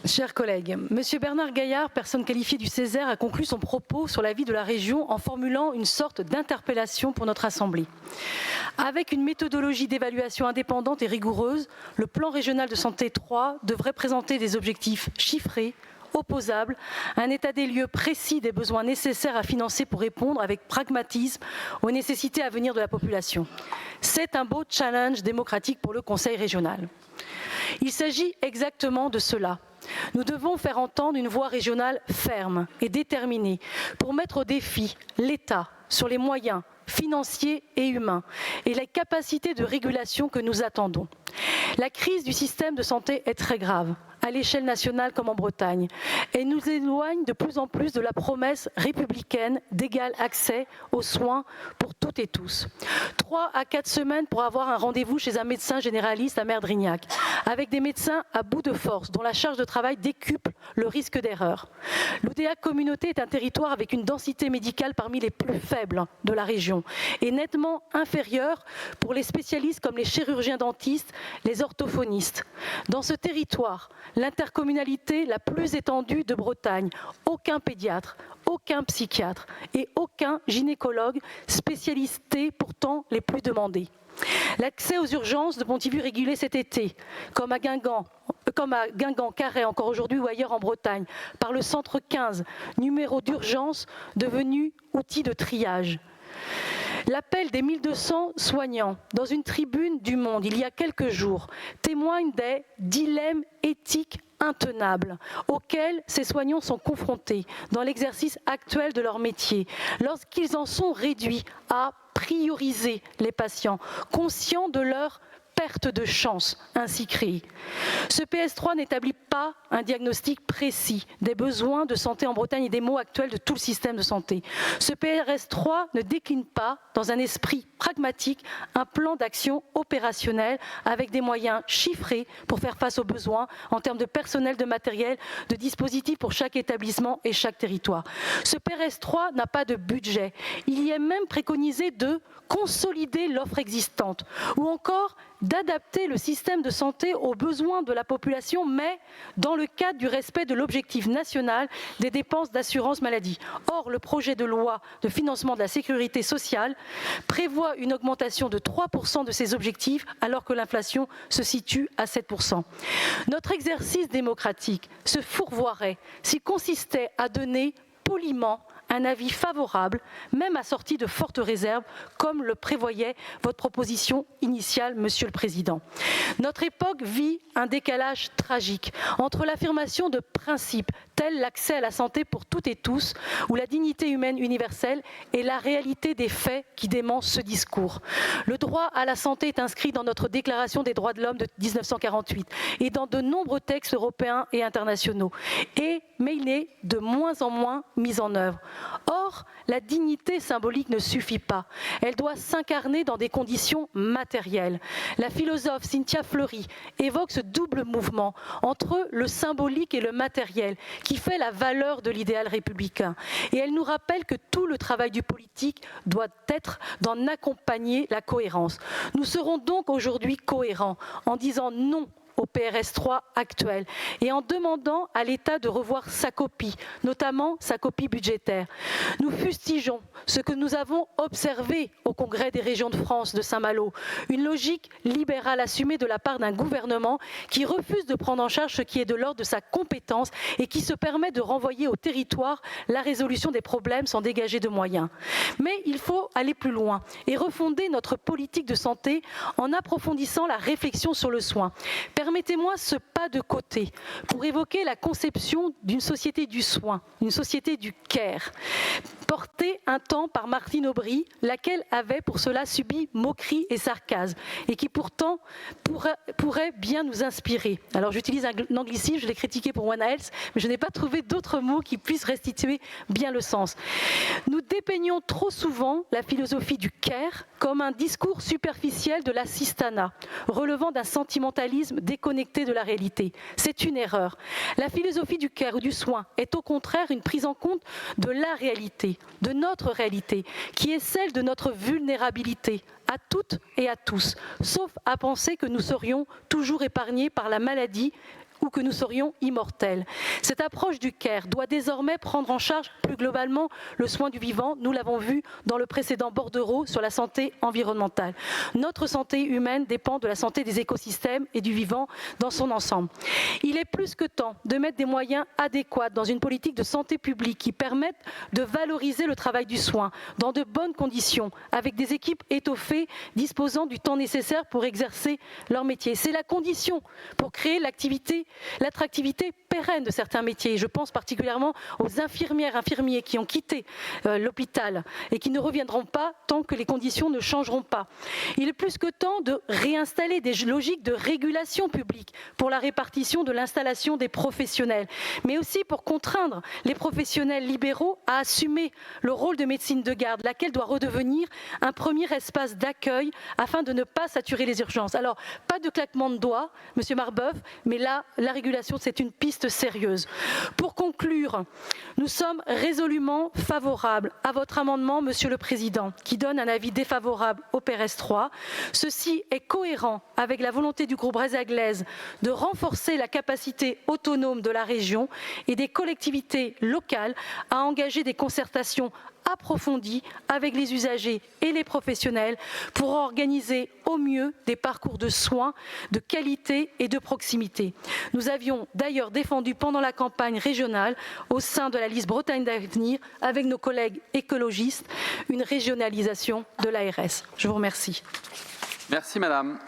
Chers collègues, M. Bernard Gaillard, personne qualifiée du Césaire, a conclu son propos sur la vie de la région en formulant une sorte d'interpellation pour notre Assemblée. Avec une méthodologie d'évaluation indépendante et rigoureuse, le plan régional de santé 3 devrait présenter des objectifs chiffrés, opposables, un état des lieux précis des besoins nécessaires à financer pour répondre avec pragmatisme aux nécessités à venir de la population. C'est un beau challenge démocratique pour le Conseil régional. Il s'agit exactement de cela. Nous devons faire entendre une voix régionale ferme et déterminée pour mettre au défi l'État sur les moyens financiers et humains et la capacité de régulation que nous attendons. La crise du système de santé est très grave, à l'échelle nationale comme en Bretagne, et nous éloigne de plus en plus de la promesse républicaine d'égal accès aux soins pour toutes et tous. 3 à 4 semaines pour avoir un rendez-vous chez un médecin généraliste à Merdrignac, avec des médecins à bout de force, dont la charge de travail décuple le risque d'erreur. L'UDA Communauté est un territoire avec une densité médicale parmi les plus faibles de la région, et nettement inférieure pour les spécialistes comme les chirurgiens dentistes, les orthophonistes. Dans ce territoire, l'intercommunalité la plus étendue de Bretagne, aucun pédiatre, aucun psychiatre et aucun gynécologue, spécialistés pourtant les plus demandés. L'accès aux urgences de Pontivy régulé cet été, comme à Guingamp, Carhaix encore aujourd'hui ou ailleurs en Bretagne, par le centre 15, numéro d'urgence devenu outil de triage. L'appel des 1200 soignants dans une tribune du Monde il y a quelques jours témoigne des dilemmes éthiques intenables auxquels ces soignants sont confrontés dans l'exercice actuel de leur métier, lorsqu'ils en sont réduits à prioriser les patients, conscients de leur perte de chance ainsi créée. Ce PS3 n'établit pas un diagnostic précis des besoins de santé en Bretagne et des maux actuels de tout le système de santé. Ce PRS3 ne décline pas, dans un esprit pragmatique, un plan d'action opérationnel avec des moyens chiffrés pour faire face aux besoins en termes de personnel, de matériel, de dispositifs pour chaque établissement et chaque territoire. Ce PRS3 n'a pas de budget. Il y est même préconisé de consolider l'offre existante ou encore d'adapter le système de santé aux besoins de la population, mais dans le cadre du respect de l'objectif national des dépenses d'assurance maladie. Or, le projet de loi de financement de la sécurité sociale prévoit une augmentation de 3% de ces objectifs, alors que l'inflation se situe à 7%. Notre exercice démocratique se fourvoierait s'il consistait à donner poliment un avis favorable, même assorti de fortes réserves, comme le prévoyait votre proposition initiale, Monsieur le Président. Notre époque vit un décalage tragique entre l'affirmation de principes tels l'accès à la santé pour toutes et tous, ou la dignité humaine universelle, et la réalité des faits qui dément ce discours. Le droit à la santé est inscrit dans notre Déclaration des droits de l'homme de 1948 et dans de nombreux textes européens et internationaux, mais il est de moins en moins mis en œuvre. Or, la dignité symbolique ne suffit pas. Elle doit s'incarner dans des conditions matérielles. La philosophe Cynthia Fleury évoque ce double mouvement entre le symbolique et le matériel qui fait la valeur de l'idéal républicain. Et elle nous rappelle que tout le travail du politique doit être d'en accompagner la cohérence. Nous serons donc aujourd'hui cohérents en disant non au PRS3 actuel et en demandant à l'État de revoir sa copie, notamment sa copie budgétaire. Nous fustigeons ce que nous avons observé au Congrès des régions de France de Saint-Malo, une logique libérale assumée de la part d'un gouvernement qui refuse de prendre en charge ce qui est de l'ordre de sa compétence et qui se permet de renvoyer au territoire la résolution des problèmes sans dégager de moyens. Mais il faut aller plus loin et refonder notre politique de santé en approfondissant la réflexion sur le soin. Permettez-moi ce pas de côté pour évoquer la conception d'une société du soin, une société du care, portée un temps par Martine Aubry, laquelle avait pour cela subi moquerie et sarcasme, et qui pourtant pourrait bien nous inspirer. Alors j'utilise un anglicisme, je l'ai critiqué pour One Health, mais je n'ai pas trouvé d'autres mots qui puissent restituer bien le sens. Nous dépeignons trop souvent la philosophie du care comme un discours superficiel de l'assistanat, relevant d'un sentimentalisme déconnecté de la réalité. C'est une erreur. La philosophie du care ou du soin est au contraire une prise en compte de la réalité, de notre réalité, qui est celle de notre vulnérabilité, à toutes et à tous, sauf à penser que nous serions toujours épargnés par la maladie ou que nous serions immortels. Cette approche du CARE doit désormais prendre en charge plus globalement le soin du vivant. Nous l'avons vu dans le précédent bordereau sur la santé environnementale. Notre santé humaine dépend de la santé des écosystèmes et du vivant dans son ensemble. Il est plus que temps de mettre des moyens adéquats dans une politique de santé publique qui permette de valoriser le travail du soin dans de bonnes conditions, avec des équipes étoffées disposant du temps nécessaire pour exercer leur métier. C'est la condition pour créer l'attractivité pérenne de certains métiers. Je pense particulièrement aux infirmières, infirmiers qui ont quitté l'hôpital et qui ne reviendront pas tant que les conditions ne changeront pas. Il est plus que temps de réinstaller des logiques de régulation publique pour la répartition de l'installation des professionnels, mais aussi pour contraindre les professionnels libéraux à assumer le rôle de médecine de garde, laquelle doit redevenir un premier espace d'accueil afin de ne pas saturer les urgences. Alors, pas de claquement de doigts, Monsieur Marbeuf, mais là, la régulation, c'est une piste sérieuse. Pour conclure, nous sommes résolument favorables à votre amendement, Monsieur le Président, qui donne un avis défavorable au PRS 3. Ceci est cohérent avec la volonté du groupe Reza Glaise de renforcer la capacité autonome de la région et des collectivités locales à engager des concertations approfondies avec les usagers et les professionnels pour organiser au mieux des parcours de soins de qualité et de proximité. Nous avions d'ailleurs défendu pendant la campagne régionale, au sein de la liste Bretagne d'avenir, avec nos collègues écologistes, une régionalisation de l'ARS. Je vous remercie. Merci Madame.